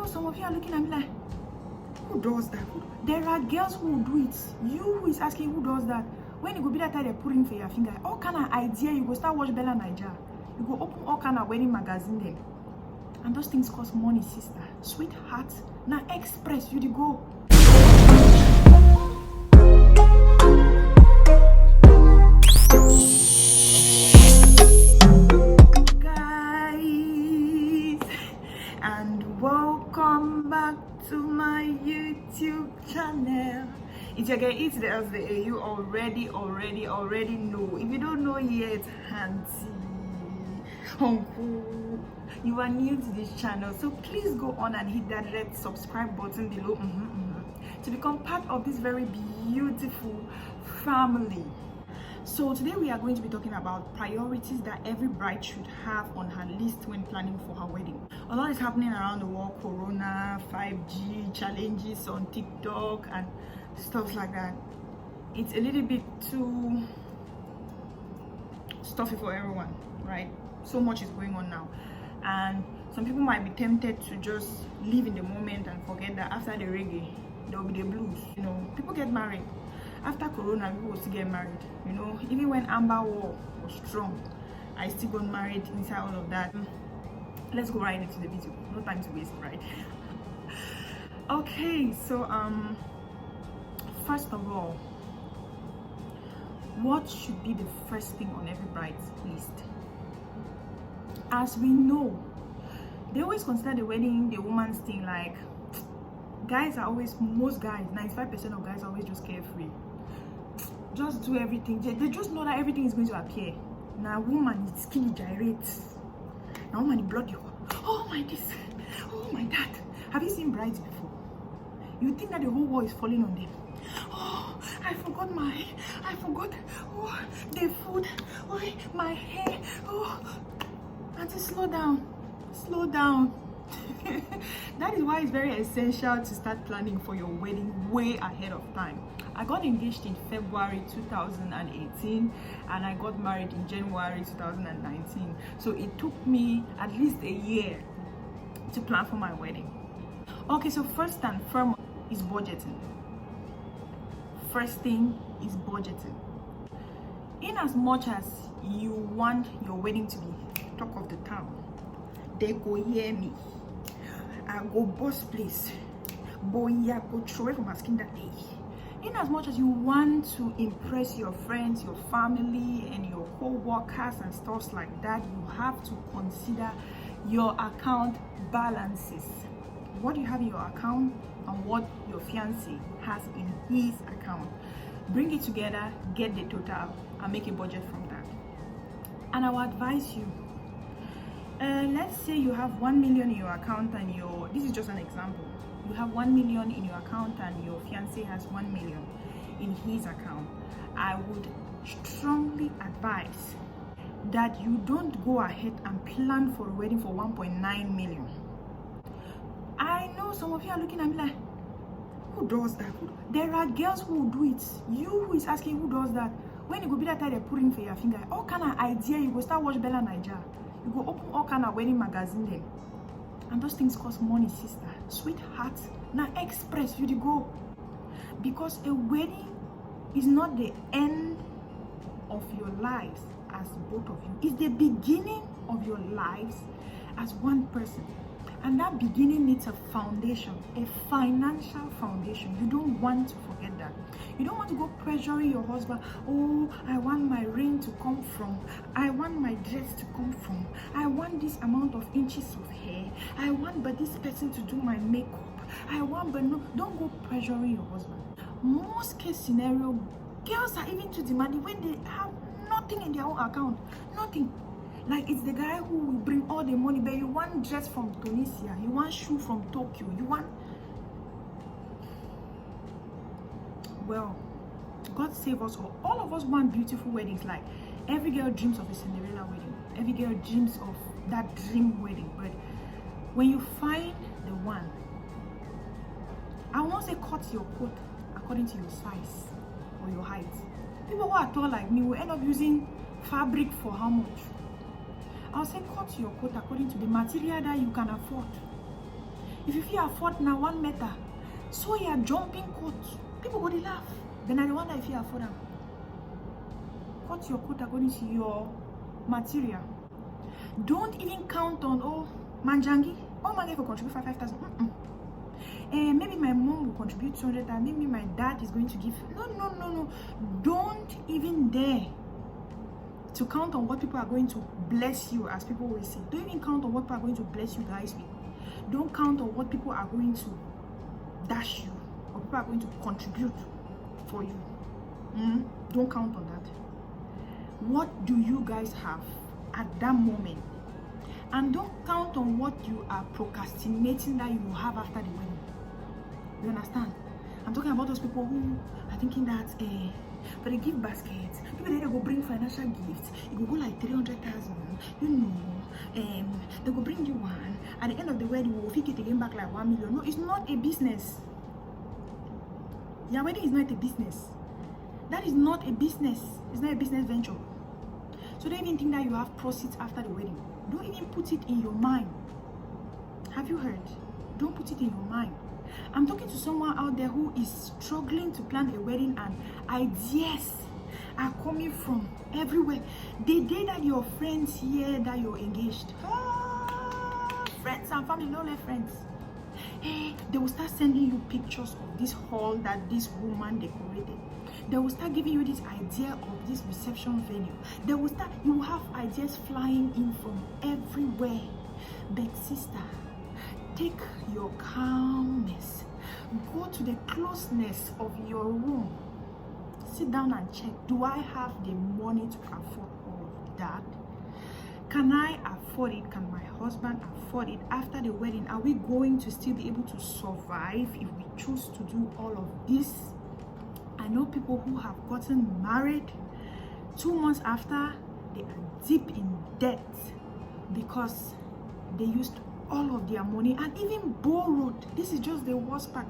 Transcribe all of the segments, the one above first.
some of you are looking at me like, who does that? There are girls who will do it. You who is asking who does that, when you go be that time they put in for your finger, all kind of idea, you go start watch Bella Naija. You go open all kind of wedding magazine them. And those things cost money, sister. Sweetheart. Now express you to go. Guys, and welcome back to my YouTube channel. It's your girl, it's the LZA. You already know. If you don't know yet, Auntie, Uncle, you are new to this channel, so please go on and hit that red subscribe button below to become part of this very beautiful family. So today we are going to be talking about priorities that every bride should have on her list when planning for her wedding. A lot is happening around the world: Corona, 5G, challenges on TikTok and stuff like that. It's a little bit too stuffy for everyone, right? So much is going on now, and some people might be tempted to just live in the moment and forget that after the reggae there will be the blues. You know, people get married. After Corona, people will still get married. You know, even when Amber War was strong, I still got married inside all of that. Let's go right into the video. No time to waste, right? Okay, so first of all, what should be the first thing on every bride's list? As we know, they always consider the wedding the woman's thing. Like, guys are always, most guys, 95% of guys are always just carefree. Just do everything. They just know that everything is going to appear. Now, woman is skinny gyrates. Now, woman is bloody. Oh my this. Oh my that. Have you seen brides before? You think that the whole world is falling on them. Oh, I forgot oh, the food. Oh, my hair. Oh, auntie, slow down. That is why it's very essential to start planning for your wedding way ahead of time. I got engaged in February 2018 and I got married in January 2019. So it took me at least a year to plan for my wedding. Okay, so first and foremost is budgeting. First thing is budgeting. In as much as you want your wedding to be talk of the town, they go hear me. I go boss place. Boy, I go throw from asking that day. In as much as you want to impress your friends, your family, and your co-workers and stuff like that, you have to consider your account balances. What you have in your account and what your fiancé has in his account. Bring it together, get the total, and make a budget from that. And I will advise you, let's say you have 1 million in your account and this is just an example. You have 1 million in your account and your fiancé has 1 million in his account. I would strongly advise that you don't go ahead and plan for a wedding for 1.9 million. I know some of you are looking at me like, who does that? There are girls who will do it. You who is asking who does that, when you go be that time they put in for your finger, all kind of idea, you go start watch Bella Naija. You go open all kind of wedding magazine them. And those things cost money, sister. Sweetheart. Now express you to go. Because a wedding is not the end of your lives as both of you. It's the beginning of your lives as one person. And that beginning needs a foundation, a financial foundation. You don't want to forget that. You don't want to go pressuring your husband. Oh, I want my ring to come from. I want my dress to come from. I want this amount of inches of hair. I want but this person to do my makeup. I want but no. Don't go pressuring your husband. Most case scenario, girls are even too demanding when they have nothing in their own account. Nothing. Like, it's the guy who will bring all the money, but you want dress from Tunisia, you want shoe from Tokyo, you want... Well, God save us all. All of us want beautiful weddings. Like, every girl dreams of a Cinderella wedding. Every girl dreams of that dream wedding. But when you find the one, I won't say cut your coat according to your size or your height. People who are tall like me will end up using fabric for how much? I'll say cut your coat according to the material that you can afford. If you fit afford na 1 meter, so your jumping coat, people go dey laugh. Then I wonder if you afford them. Cut your coat according to your material. Don't even count on, oh, Manjangi, oh, my guy will contribute 5,000. Maybe my mom will contribute 200,000. Maybe my dad is going to give. No. Don't even dare to count on what people are going to bless you, as people will say. Don't even count on what people are going to bless you guys with. Don't count on what people are going to dash you, or people are going to contribute for you. Don't count on that. What do you guys have at that moment? And don't count on what you are procrastinating that you will have after the wedding. You understand? I'm talking about those people who are thinking that for the gift basket, people they go bring financial gifts. It will go like 300,000. You know, they go bring you one. At the end of the wedding, we will pick it again back like 1 million. No, it's not a business. Your wedding is not a business. That is not a business. It's not a business venture. So don't even think that you have proceeds after the wedding. Don't even put it in your mind. Have you heard? Don't put it in your mind. I'm talking to someone out there who is struggling to plan a wedding, and ideas are coming from everywhere. The day that your friends hear that you're engaged, friends and family, no less friends, they will start sending you pictures of this hall that this woman decorated. They will start giving you this idea of this reception venue. They will start, you will have ideas flying in from everywhere. Big sister, take your calmness, go to the closeness of your room, sit down and check, do I have the money to afford all of that? Can I afford it? Can my husband afford it? After the wedding, are we going to still be able to survive if we choose to do all of this? I know people who have gotten married 2 months after, they are deep in debt because they used all of their money and even borrowed. This is just the worst part.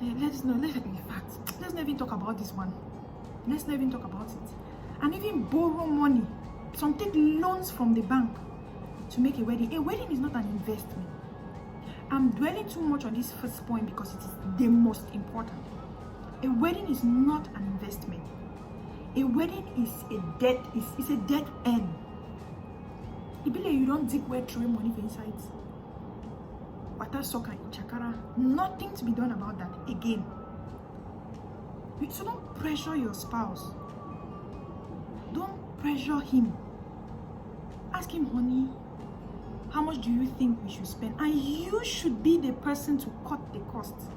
Let's not even talk about this one. Let's not even talk about it. And even borrow money. Some take loans from the bank to make a wedding. A wedding is not an investment. I'm dwelling too much on this first point because it is the most important. A wedding is not an investment. A wedding is a debt. It's a dead end. It be like you don't dig where throw money for inside. Water soccer in chakara. Nothing to be done about that again. So don't pressure your spouse. Don't pressure him. Ask him, honey, how much do you think we should spend? And you should be the person to cut the costs.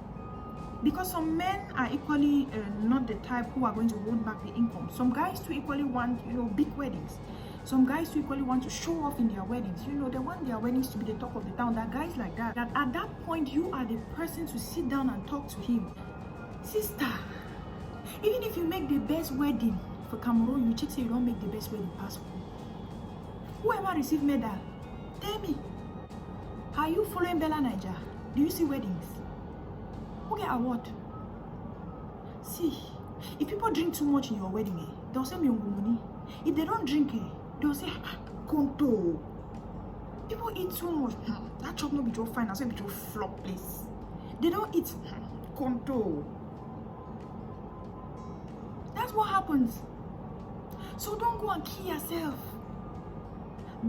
Because some men are equally not the type who are going to hold back the income. Some guys too equally want, big weddings. Some guys too equally want to show off in their weddings. They want their weddings to be the talk of the town. There are guys like that. That at that point, you are the person to sit down and talk to him. Sister, even if you make the best wedding for Cameroon, you check say you don't make the best wedding possible. Whoever received medal, tell me, are you following Bella Niger? Do you see weddings? Who get award? See, if people drink too much in your wedding, they'll say money. If they don't drink, they'll say conto. People eat too much. That chop no be too fine. I say be too flop place. They don't eat conto. That's what happens. So don't go and kill yourself.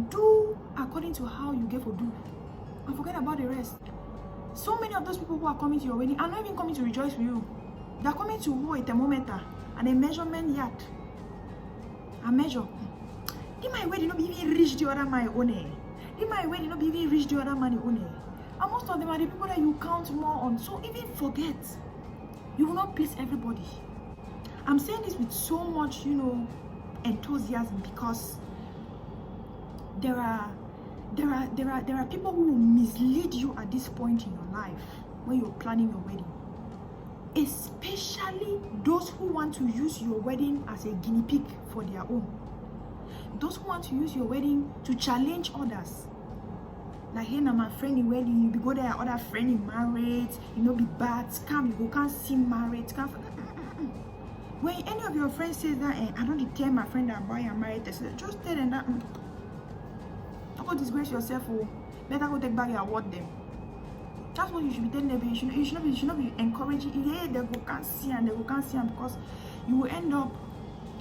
Do according to how you get for do, and forget about the rest. So many of those people who are coming to your wedding are not even coming to rejoice with you. They are coming to hold a thermometer and a measurement yard. A measure. Did my wedding not even reach the other man own? Did my wedding not even reach the other man own? And most of them are the people that you count more on. So even forget. You will not please everybody. I'm saying this with so much, enthusiasm, because there are people who will mislead you at this point in your life when you're planning your wedding. Especially those who want to use your wedding as a guinea pig for their own. Those who want to use your wedding to challenge others. Like, hey, now my friend in wedding, you go there, other friend in marriage, be bad, scam, you go can't see marriage, can't. When any of your friends says that, I don't tell my friend that boy I'm married, just tell them that. Don't go disgrace yourself, better go take back your award them. That's what you should be telling them. You should not be encouraging. Yeah, they go can't see and they go can't see, and because you will end up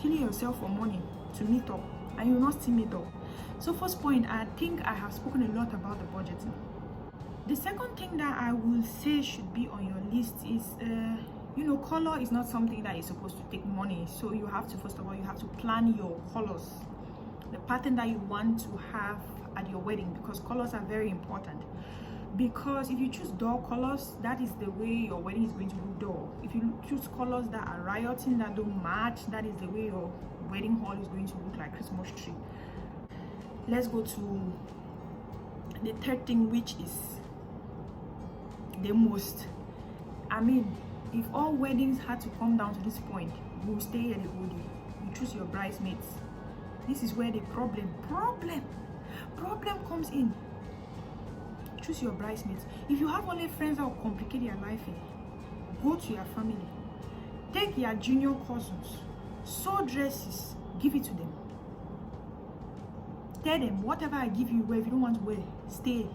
killing yourself for money to meet up, and you will not still meet up. So first point, I think I have spoken a lot about the budgeting. The second thing that I will say should be on your list is, color is not something that is supposed to take money. So you have to, first of all, you have to plan your colors, the pattern that you want to have at your wedding, because colors are very important. Because if you choose dull colors, that is the way your wedding is going to look dull. If you choose colors that are rioting, that don't match, that is the way your wedding hall is going to look like Christmas tree. Let's go to the third thing, which is the most. I mean, if all weddings had to come down to this point, we will stay here the whole day. You choose your bridesmaids. This is where the problem comes in. Choose your bridesmaids. If you have only friends that will complicate your life, go to your family. Take your junior cousins, sew dresses, give it to them. Tell them, whatever I give you, wear. If you don't want to wear, stay.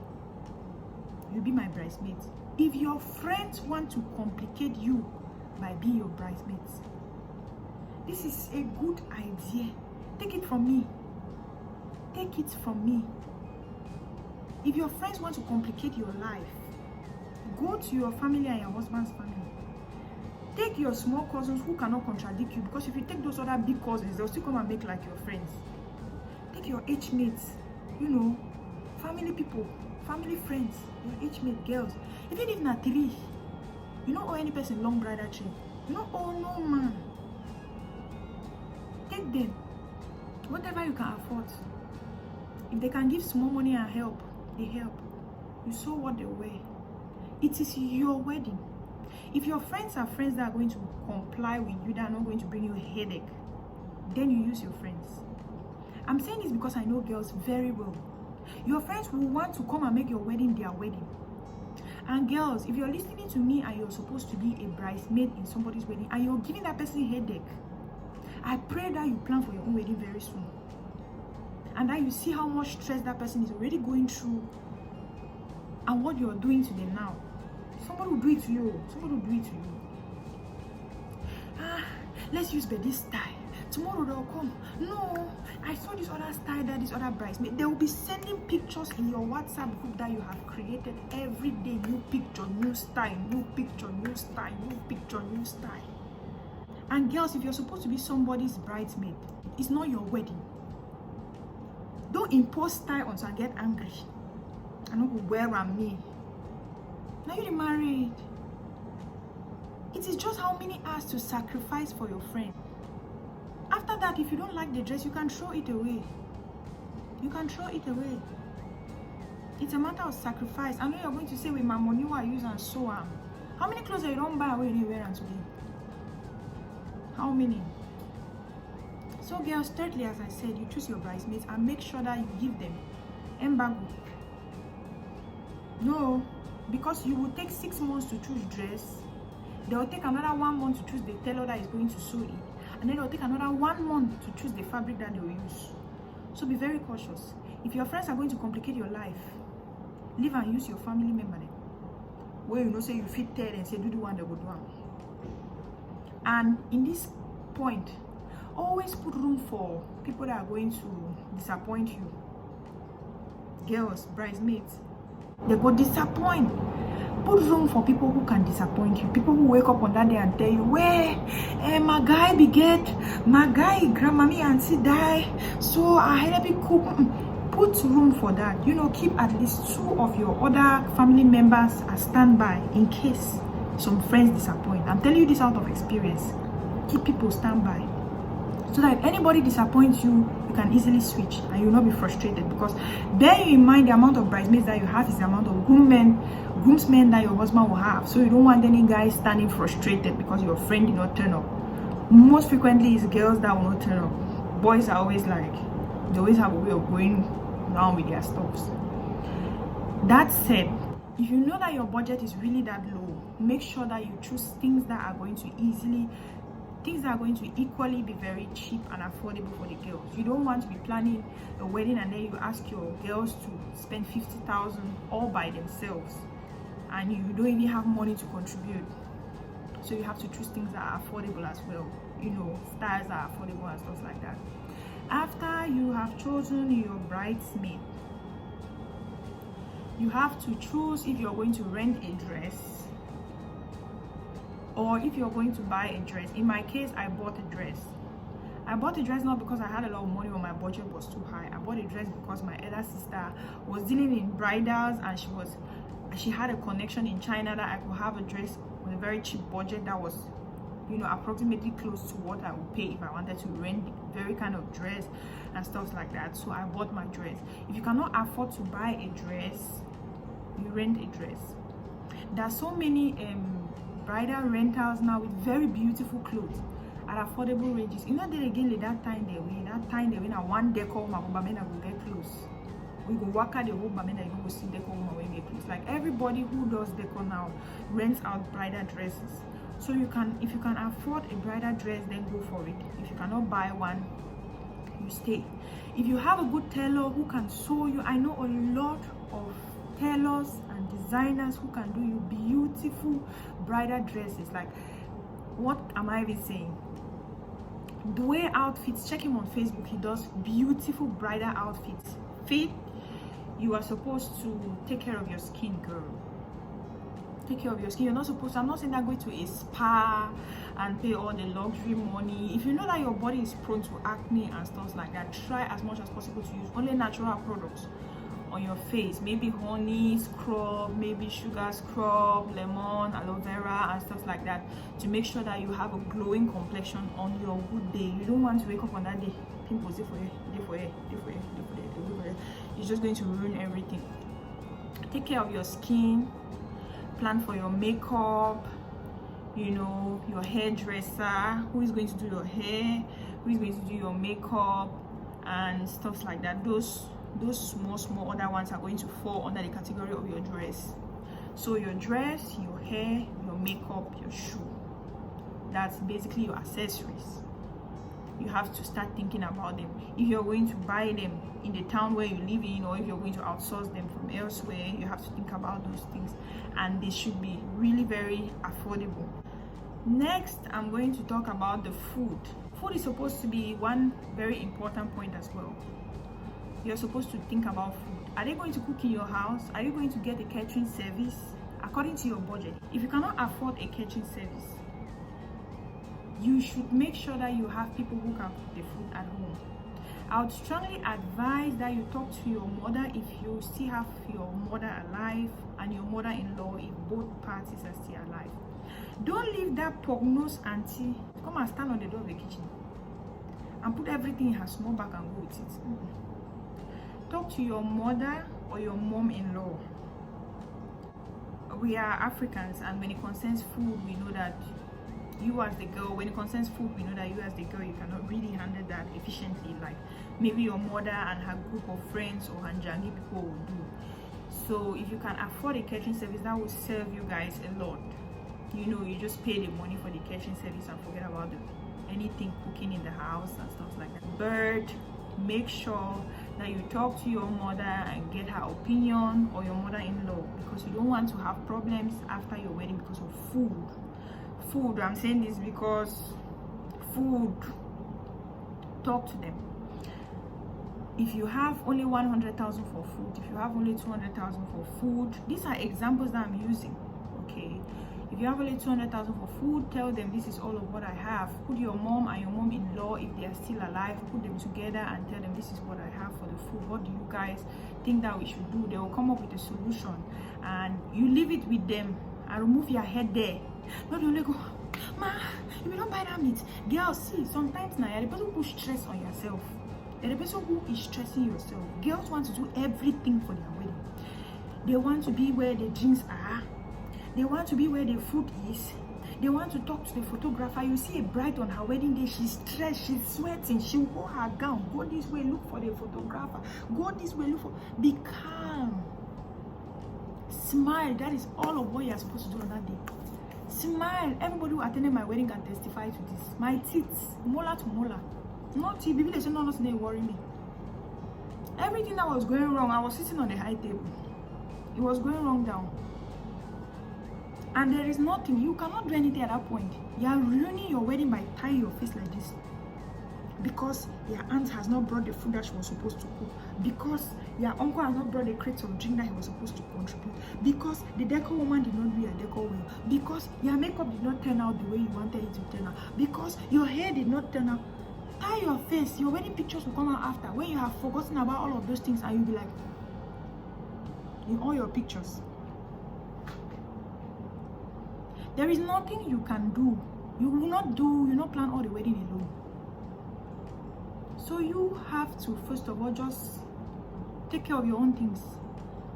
You'll be my bridesmaids. If your friends want to complicate you by being your bridesmaids, this is a good idea. Take it from me. Take it from me. If your friends want to complicate your life, go to your family and your husband's family. Take your small cousins who cannot contradict you, because if you take those other big cousins, they'll still come and make like your friends. Take your age mates, family people, family friends, your age mate girls. Even if not 3, you don't owe any person long bridal tree. You don't owe no man. Take them, whatever you can afford. If they can give small money and help, they help. You saw what they wear. It is your wedding. If your friends are friends that are going to comply with you, that are not going to bring you a headache, then you use your friends. I'm saying this because I know girls very well. Your friends will want to come and make your wedding their wedding. And girls, if you're listening to me and you're supposed to be a bridesmaid in somebody's wedding and you're giving that person a headache, I pray that you plan for your own wedding very soon. And that you see how much stress that person is already going through and what you're doing to them now. Somebody will do it to you. Somebody will do it to you. Let's use this style. Tomorrow they'll come. No, I saw this other style, that this other bridesmaid. They will be sending pictures in your WhatsApp group that you have created every day. New picture, new style, new picture, new style, new picture, new style. And girls, if you're supposed to be somebody's bridesmaid, it's not your wedding. Don't impose style until I get angry. I know where I'm me. Now you're married. It is just how many hours to sacrifice for your friend. After that, if you don't like the dress, you can throw it away. You can throw it away. It's a matter of sacrifice. I know you're going to say, with my money, what I use and so on. How many clothes you don't buy away anywhere and today? How many? So girls, thirdly, as I said, you choose your bridesmaids and make sure that you give them embargo. No, because you will take 6 months to choose dress. They will take another 1 month to choose the tailor that is going to sew it. And then they'll take another 1 month to choose the fabric that they will use. So be very cautious. If your friends are going to complicate your life, leave and use your family member then. Where say you fit tell and say do the one they would want. And in this point, always put room for people that are going to disappoint you. Girls, bridesmaids, they go disappoint. Put room for people who can disappoint you. People who wake up on that day and tell you, my guy be get, my guy grandmammy auntie die, so I had to be cook. Put room for that. Keep at least 2 of your other family members as standby in case some friends disappoint. I'm telling you this out of experience. Keep people standby, so that if anybody disappoints you, you can easily switch and you'll not be frustrated. Because bear in mind, the amount of bridesmaids that you have is the amount of groomsmen that your husband will have. So you don't want any guys standing frustrated because your friend did not turn up. Most frequently, it's girls that will not turn up. Boys are always like, they always have a way of going around with their stuffs. That said, if you know that your budget is really that low, make sure that you choose things that are going to equally be very cheap and affordable for the girls. You don't want to be planning a wedding and then you ask your girls to spend 50,000 all by themselves. and you don't even have money to contribute. So you have to choose things that are affordable as well, you know, styles that are affordable and stuff like that. After you have chosen your bridesmaid, you have to choose if you're going to rent a dress or if you're going to buy a dress. In my case, I bought a dress. I bought a dress not because I had a lot of money or my budget was too high. I bought a dress because my elder sister was dealing in bridals, and she had a connection in China that I could have a dress with a very cheap budget that was, you know, approximately close to what I would pay if I wanted to rent the very kind of dress and stuff like that. So I bought my dress. If you cannot afford to buy a dress, you rent a dress. There are so many bridal rentals now with very beautiful clothes at affordable ranges. You know, they again that time they when I one decor my bamena will get close. We go work at the whole bamena, you go see decor when get close. Like everybody who does decor now rents out bridal dresses. So you can, if you can afford a bridal dress, then go for it. If you cannot buy one, you stay. If you have a good tailor who can sew you, I know a lot of tailors and designers who can do you beautiful bridal dresses. Like, what am I even saying? The way outfits, check him on Facebook, he does beautiful bridal outfits. Faith, you are supposed to take care of your skin, girl. Take care of your skin. You're not supposed to, I'm not saying that go to a spa and pay all the luxury money. If you know that your body is prone to acne and stuff like that, try as much as possible to use only natural products on your face. Maybe honey scrub, maybe sugar scrub, lemon, aloe vera and stuff like that, to make sure that you have a glowing complexion on your good day. You don't want to wake up on that day, pimples it's just going to ruin everything. Take care of your skin, plan for your makeup, you know, your hairdresser, who is going to do your hair, who is going to do your makeup and stuff like that. Those small other ones are going to fall under the category of your dress. So your dress, your hair, your makeup, your shoe, that's basically your accessories. You have to start thinking about them. If you're going to buy them in the town where you live in, or if you're going to outsource them from elsewhere, you have to think about those things, and they should be really very affordable. Next, I'm going to talk about the food. Food is supposed to be one very important point as well. You're supposed to think about food. Are they going to cook in your house? Are you going to get a catering service according to your budget? If you cannot afford a catering service, you should make sure that you have people who can cook the food at home. I would strongly advise that you talk to your mother if you still have your mother alive, and your mother-in-law if both parties are still alive. Don't leave that pugnosed auntie come and stand on the door of the kitchen and put everything in her small bag and go with it. Talk to your mother or your mom-in-law. We are Africans, and when it concerns food, we know that you as the girl, when it concerns food, we know that you as the girl, you cannot really handle that efficiently like maybe your mother and her group of friends or her jangi people will do. So if you can afford a catering service, that will serve you guys a lot. You know, you just pay the money for the catering service and forget about anything cooking in the house and stuff like that. But make sure that you talk to your mother and get her opinion, or your mother-in-law, because you don't want to have problems after your wedding because of food. I'm saying this because food, talk to them. If you have only 100,000 for food, if you have only 200,000 for food, these are examples that I'm using, okay? If you have only 200,000 for food, tell them this is all of what I have. Put your mom and your mom-in-law, if they are still alive, put them together and tell them this is what I have for the food. What do you guys think that we should do? They will come up with a solution, and you leave it with them and remove your head there. Not only go, ma, if you don't buy that meat, girls, see, sometimes now you're the person who puts stress on yourself. You're the person who is stressing yourself. Girls want to do everything for their wedding. They want to be where the drinks are. They want to be where the food is. They want to talk to the photographer. You see a bride on her wedding day, she's stressed, she's sweating, she'll go her gown, go this way, look for the photographer, go this way, look for, be calm. Smile. That is all of what you're supposed to do on that day. Smile. Everybody who attended my wedding can testify to this. My teeth, molar to molar. Not teeth. People, they say no, they worry me. Everything that was going wrong, I was sitting on the high table. It was going wrong down. And there is nothing, you cannot do anything at that point. You are ruining your wedding by tying your face like this. Because your aunt has not brought the food that she was supposed to cook. Because your uncle has not brought the crates of drink that he was supposed to contribute. Because the decor woman did not do your decor well. Because your makeup did not turn out the way you wanted it to turn out. Because your hair did not turn out. Tie your face. Your wedding pictures will come out after, when you have forgotten about all of those things, and you'll be like, in all your pictures. There is nothing you can do. You will not plan all the wedding alone. So you have to, first of all, just take care of your own things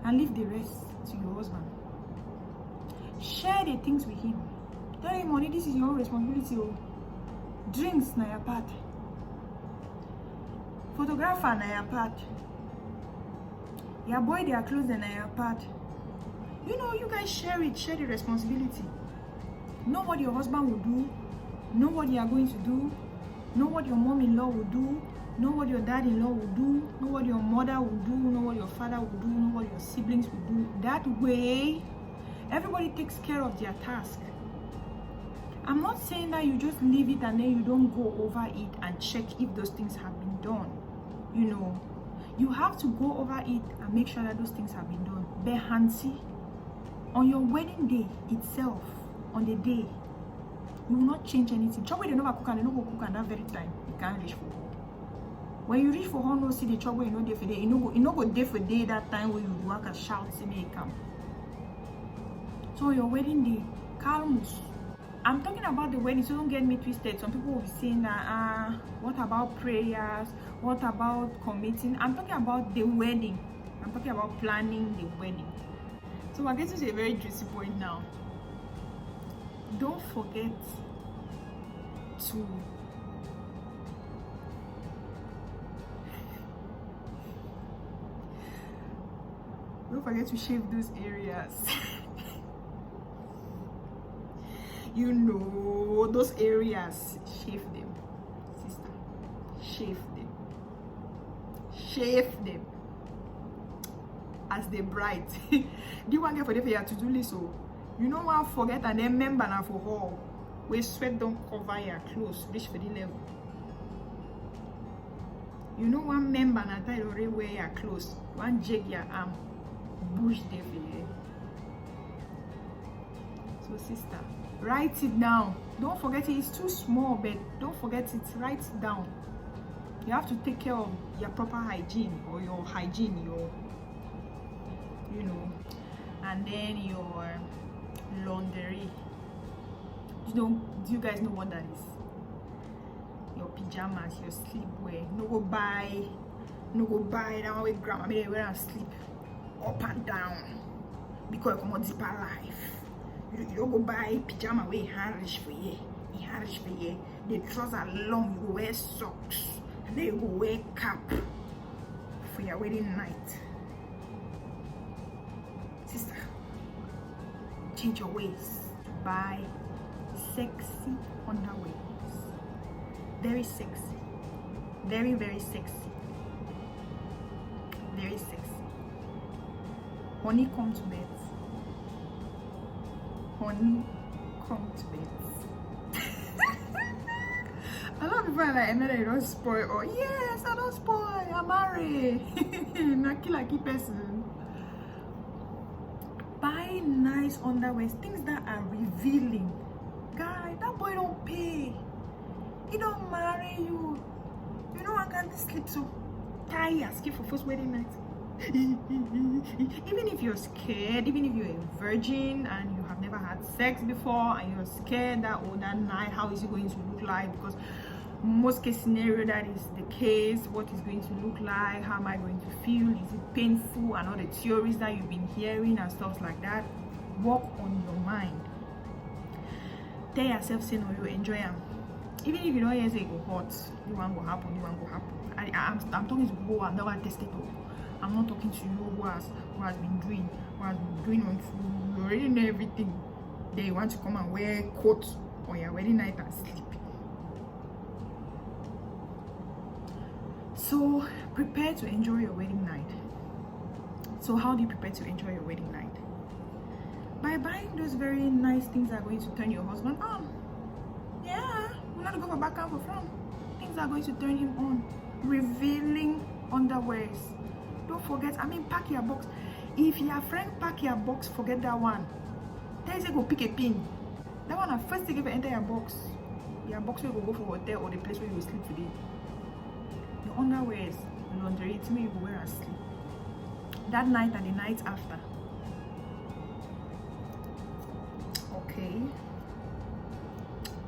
and leave the rest to your husband. Share the things with him. Tell him, honey, this is your own responsibility. Oh. Drinks na your part. Photographer na your part. Your boy, their clothes na your part. You know, you guys share the responsibility. Know what your husband will do. Know what you are going to do. Know what your mom-in-law will do. Know what your dad-in-law will do. Know what your mother will do. Know what your father will do. Know what your siblings will do. That way, everybody takes care of their task. I'm not saying that you just leave it and then you don't go over it and check if those things have been done. You know, you have to go over it and make sure that those things have been done. Behansi, on your wedding day itself, on the day, you will not change anything. Trouble they never cook and they don't go cook at that very time. You can't reach for her. When you reach for her, no see the trouble you know day for day. You know go day for day that time where you work and shout, see me come. So your wedding day, calmus. I'm talking about the wedding, so don't get me twisted. Some people will be saying that, what about prayers? What about committing? I'm talking about the wedding. I'm talking about planning the wedding. So we're getting to a very juicy point now. Don't forget to shave those areas. You know, those areas, shave them, sister. Shave them. Shave them. As the bride. Do you want to get for the to do this? So you know what? Forget and then remember now for all. Where sweat don't cover your clothes, reach for the level. You know one member na tie already wear your clothes. One jig your arm, bush there for you. So sister, write it down. Don't forget it. It's too small, but don't forget it. Write it down. You have to take care of your proper hygiene or your hygiene, you know, and then your laundry. Do you guys know what that is? Your pajamas, your sleepwear. No go buy that one with grandma. Maybe wear and sleep up and down because you come on deeper life. You don't go buy pajama where hand reach for you. The trousers long. You go wear socks and then you go wear cap for your wedding night. Sister, change your ways. Buy sexy underwears. Very sexy. Very, very sexy. Very sexy. Honey, come to bed. Honey, come to bed. A lot of people are like, Emma, you don't spoil. Or yes, I don't spoil. I'm married. Naki lucky person. Buy nice underwear, things that are revealing. Guy, that boy don't pay. He don't marry you. You know I can't sleep so tired. Skip for first wedding night. Even if you're scared, even if you're a virgin and you have never had sex before and you're scared that that night, how is it going to look like? Because most case scenario that is the case. What is going to look like? How am I going to feel? Is it painful? And all the theories that you've been hearing and stuff like that. Work on your mind. Tell yourself, say no, you enjoy them. Even if you don't hear say it go hot, you want go happen, I'm talking to people who have never tested it. I'm not talking to you who has been doing on food. You already know everything. Then you want to come and wear coat on your wedding night and sleep. So prepare to enjoy your wedding night. So how do you prepare to enjoy your wedding night? By buying those very nice things that are going to turn your husband on. Yeah, we're not going for back and for front. Things are going to turn him on. Revealing underwears. Don't forget, pack your box. If your friend pack your box, forget that one. Tell you go pick a pin. That one, first thing if you enter your box will go for hotel or the place where you will sleep today. Your underwears, your laundry, it's me you will wear and sleep. That night and the night after. Okay.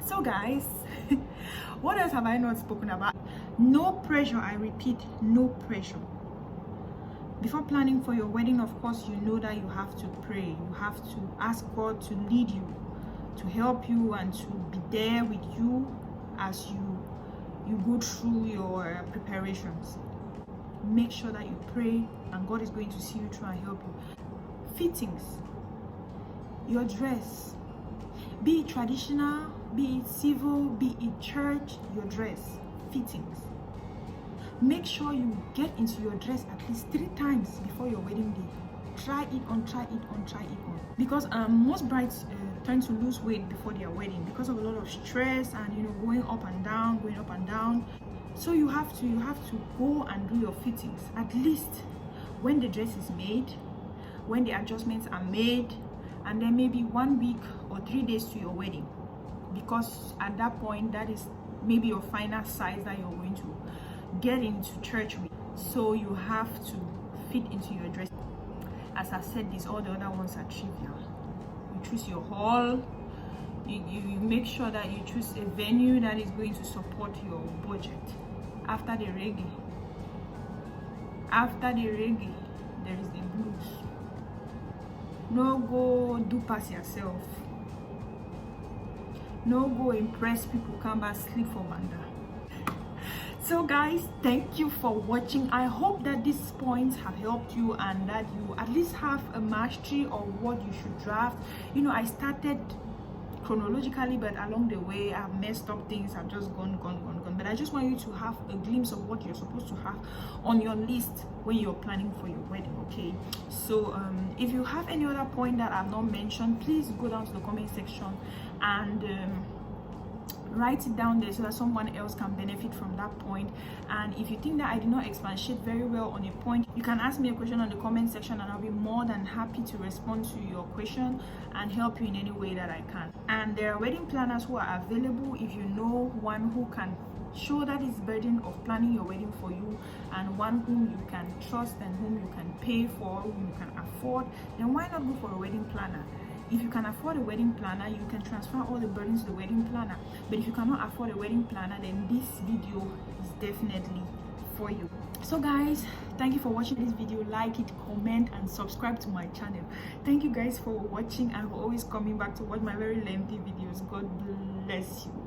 So guys, what else have I not spoken about? No pressure, I repeat, no pressure. Before planning for your wedding, of course, you know that you have to pray. You have to ask God to lead you, to help you, and to be there with you as you go through your preparations. Make sure that you pray, and God is going to see you through and help you. Fittings, your dress, be it traditional, be it civil, be it church, your dress, fittings. Make sure you get into your dress at least 3 times before your wedding day. Try it on, try it on, try it on. Because most brides tend to lose weight before their wedding because of a lot of stress and going up and down. So you have to go and do your fittings at least when the dress is made, when the adjustments are made, and then maybe 1 week or 3 days to your wedding. Because at that point, that is maybe your final size that you're going to get into church with. So you have to fit into your dress. As I said, all the other ones are trivial. You choose your hall, you make sure that you choose a venue that is going to support your budget. After the reggae, there is the blues. No go do pass yourself. No go impress people, come back sleep for Manda. So guys, thank you for watching. I hope that these points have helped you and that you at least have a mastery of what you should draft. I started chronologically, but along the way I've messed up things. I've just gone. But I just want you to have a glimpse of what you're supposed to have on your list when you're planning for your wedding. Okay, so if you have any other point that I've not mentioned, please go down to the comment section and write it down there so that someone else can benefit from that point. And if you think that I did not expatiate very well on a point, you can ask me a question on the comment section and I'll be more than happy to respond to your question and help you in any way that I can. And there are wedding planners who are available. If you know one who can shoulder this burden of planning your wedding for you, and one whom you can trust and whom you can pay for, whom you can afford, then why not go for a wedding planner? If you can afford a wedding planner, you can transfer all the burdens to the wedding planner. But if you cannot afford a wedding planner, then this video is definitely for you. So guys, thank you for watching this video. Like it, comment, and subscribe to my channel. Thank you guys for watching and for always coming back to watch my very lengthy videos. God bless you.